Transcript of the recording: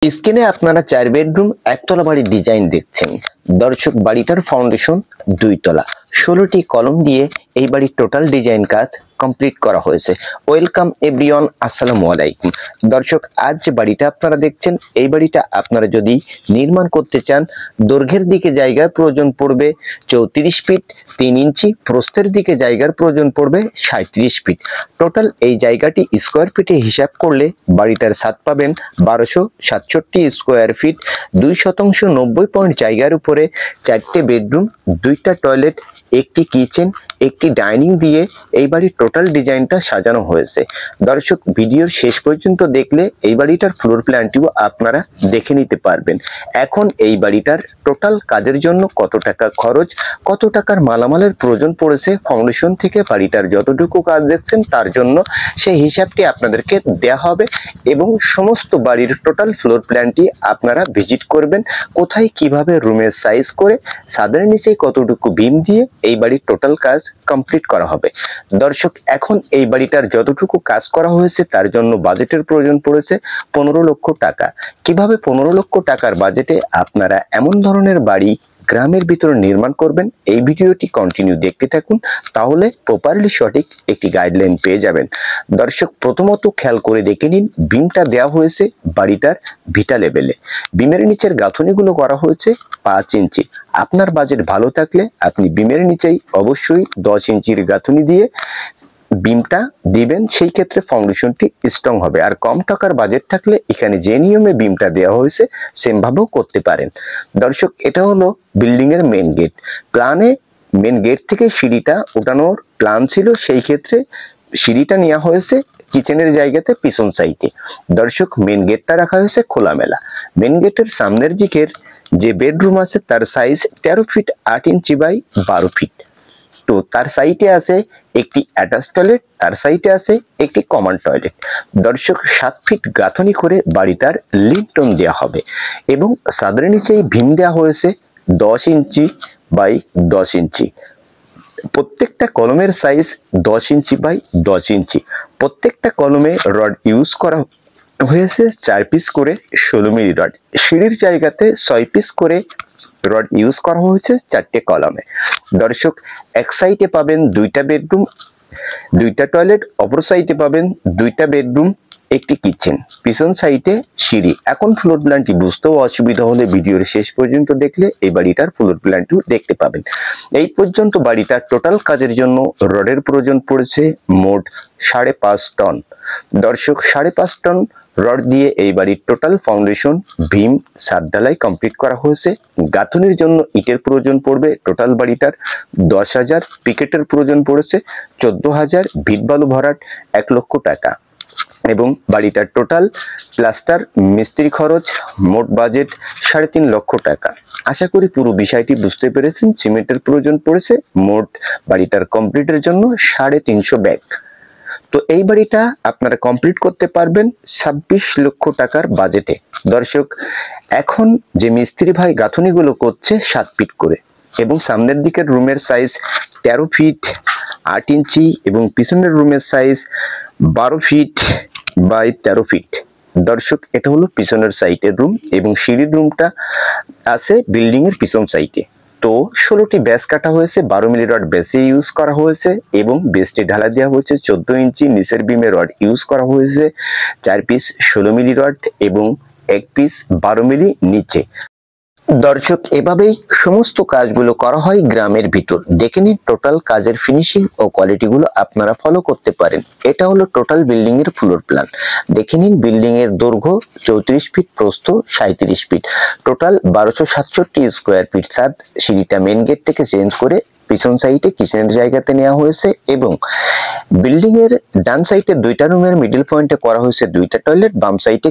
স্ক্রিনে আপনারা 4 বেডরুম একতলা বাড়ির ডিজাইন দেখছেন। দর্শক, বাড়িটার ফাউন্ডেশন 2 তলা, 16টি কলম দিয়ে এই বাড়ির টোটাল ডিজাইন কাজ কমপ্লিট করা হয়েছে। ওয়েলকাম এভরিওয়ান, আসসালামু আলাইকুম। দর্শক, আজ যে বাড়িটা আপনারা দেখছেন, এই বাড়িটা আপনারা যদি নির্মাণ করতে চান, দৈর্ঘ্যের দিকে জায়গার প্রয়োজন পড়বে 34 ফিট 3 ইঞ্চি, প্রস্থের দিকে জায়গার প্রয়োজন পড়বে 37 ফিট। টোটাল এই জায়গাটি স্কোয়ার ফিটে হিসাব করলে বাড়িটার ছাদ পাবেন 1267 স্কোয়ার ফিট, 2% 90 পয়েন্ট জায়গার উপরে 4টে বেডরুম, 2টা টয়লেট, একটি কিচেন, একটি ডাইনিং দিয়ে এই বাড়ির টোটাল ডিজাইনটা সাজানো হয়েছে। দর্শক, ভিডিওর শেষ পর্যন্ত দেখলে এই বাড়িটার ফ্লোর প্ল্যানটিও আপনারা দেখে নিতে পারবেন। এখন এই বাড়িটার টোটাল কাজের জন্য কত টাকা খরচ, কত টাকার মালামালের প্রয়োজন পড়েছে, ফাউন্ডেশন থেকে বাড়িটার যতটুকু কাজ দেখছেন তার জন্য সেই হিসাবটি আপনাদেরকে দেওয়া হবে এবং সমস্ত বাড়ির টোটাল ফ্লোর প্ল্যানটি আপনারা ভিজিট করবেন। কোথায় কিভাবে রুমের সাইজ করে ছাদের নিচে কতটুকু বিম দিয়ে এই বাড়ির টোটাল কাজ কমপ্লিট করা হবে। দর্শক, এখন এই বাড়িটার যতটুকু কাজ করা হয়েছে তার জন্য বাজেটের প্রয়োজন পড়েছে 15 লক্ষ টাকা। কিভাবে 15 লক্ষ টাকার বাজেটে আপনারা এমন ধরনের বাড়ি গ্রামের ভিতরে নির্মাণ করবেন, এই ভিডিওটি কন্টিনিউ দেখতে থাকুন, তাহলে প্রপারলি সঠিক একটি গাইডলাইন পেয়ে যাবেন। দর্শক, প্রথমত খেয়াল করে দেখে নিন, বিমটা দেওয়া হয়েছে বাড়িটার ভিটা লেভেলে। বিমের নিচের গাঁথনিগুলো করা হয়েছে 5 ইঞ্চি। আপনার বাজেট ভালো থাকলে আপনি বিমের নিচেই অবশ্যই 10 ইঞ্চির গাঁথনি দিয়ে বিমটা দিবেন, সেই ক্ষেত্রে ফাউন্ডেশনটি স্ট্রং হবে। আর কম টাকার বাজেট থাকলে এখানে যে নিয়মে বিমটা দেওয়া হয়েছে সেম ভাবেও করতে পারেন। দর্শক, এটা হলো বিল্ডিং এর মেন গেট। প্ল্যানে মেন গেট থেকে সিঁড়িটা ওঠানোর প্ল্যান ছিল, সেই ক্ষেত্রে সিঁড়িটা নেওয়া হয়েছে কিচেনের জায়গাতে পিছন সাইডে। দর্শক, মেন গেটটা রাখা হয়েছে খোলামেলা। মেন গেটের সামনের দিকের যে বেডরুম আছে তার size 13 feet 8 inch by 12 feet. তো তার সাইডে আছে একটি অ্যাটাচ টয়লেট, তার সাইডে আছে একটি কমন টয়লেট। দর্শক, 7 ফিট গাঁথনি করে বাড়িটার লিন্টন দেওয়া হবে এবং ছাদের নিচেই ভীম দেওয়া হয়েছে 10 ইঞ্চি বাই 10 ইঞ্চি। প্রত্যেকটা কলমের সাইজ 10 ইঞ্চি বাই 10 ইঞ্চি। প্রত্যেকটা কলমে রড ইউজ করা হয়েছে 4 পিস করে 16 মিলি রড। সিঁড়ির জায়গাতে 6 পিস করে রড ইউজ করা হয়েছে 4টে কলমে। দর্শক, এক সাইডে পাবেন 2টা বেডরুম, 2টা টয়লেট, অপর সাইডে পাবেন 2টা বেডরুম, একটি কিচেন, পিছন সাইডে সিঁড়ি। এখন ফ্লোর প্ল্যানটি বুঝতেও অসুবিধা হলে ভিডিওর শেষ পর্যন্ত দেখলে এই বাড়িটার ফ্লোর প্ল্যানটিও দেখতে পাবেন। এই পর্যন্ত বাড়িটার টোটাল কাজের জন্য রডের প্রয়োজন পড়েছে মোট 5.5 টন। দর্শক, 5.5 টন রড দিয়ে এই বাড়ির টোটাল ফাউন্ডেশন, ভীম, ছাদ ঢালাই কমপ্লিট করা হয়েছে। গাঁথনির জন্য ইটের প্রয়োজন পড়বে টোটাল বাড়িটার 10,000, পিকেটের প্রয়োজন পড়েছে 14,000, ভিট বালু ভরাট 1 লক্ষ টাকা এবং বাড়িটার টোটাল প্লাস্টার মিস্ত্রি খরচ মোট বাজেট 3.5 লক্ষ টাকা। আশা করি পুরো বিষয়টি বুঝতে পেরেছেন। সিমেন্টের প্রয়োজন পড়েছে মোট বাড়িটার কমপ্লিটের জন্য 350 ব্যাগ। তো এই বাড়িটা আপনারা কমপ্লিট করতে পারবেন 26 লক্ষ টাকার বাজেটে। দর্শক, এখন যে মিস্ত্রি ভাই গাঁথনিগুলো করছে 7 ফিট করে এবং সামনের দিকের রুমের সাইজ 13 ফিট 8 ইঞ্চি এবং পিছনের রুমের সাইজ 12 ফিট বাই 13 ফিট। দর্শক, এটা হলো পিছনের সাইডের রুম এবং সিঁড়ির রুমটা আছে বিল্ডিং এর পিছন সাইডে। তো 16টি বেস কাটা হয়েছে, 12 মিলি রড বেসে ইউজ করা হয়েছে এবং বেসটি ঢালা দেওয়া হয়েছে 14 ইঞ্চি। নিচের বিমে রড ইউজ করা হয়েছে 4 পিস 16 মিলি রড এবং 1 পিস 12 মিলি নিচে। দর্শক, এভাবেই সমস্ত কাজগুলো করা হয় গ্রামের ভিতর। দেখে নিন টোটাল কাজের ফিনিশিং ও কোয়ালিটিগুলো আপনারা ফলো করতে পারেন। এটা হলো টোটাল বিল্ডিং এর ফ্লোর প্ল্যান। দেখে নিন, বিল্ডিং এর দৈর্ঘ্য 34 ফিট, প্রস্থ 37 ফিট, টোটাল 1267 স্কোয়ার ফিট ছাদ। সিঁড়িটা মেন গেট থেকে চেঞ্জ করে পিছন সাইডে কিচেনের জায়গাতে নেওয়া হয়েছে এবং বিল্ডিং এর ডান সাইডে 2টা রুমের মিডল পয়েন্টে করা হয়েছে 2টা টয়লেট, বাম সাইডে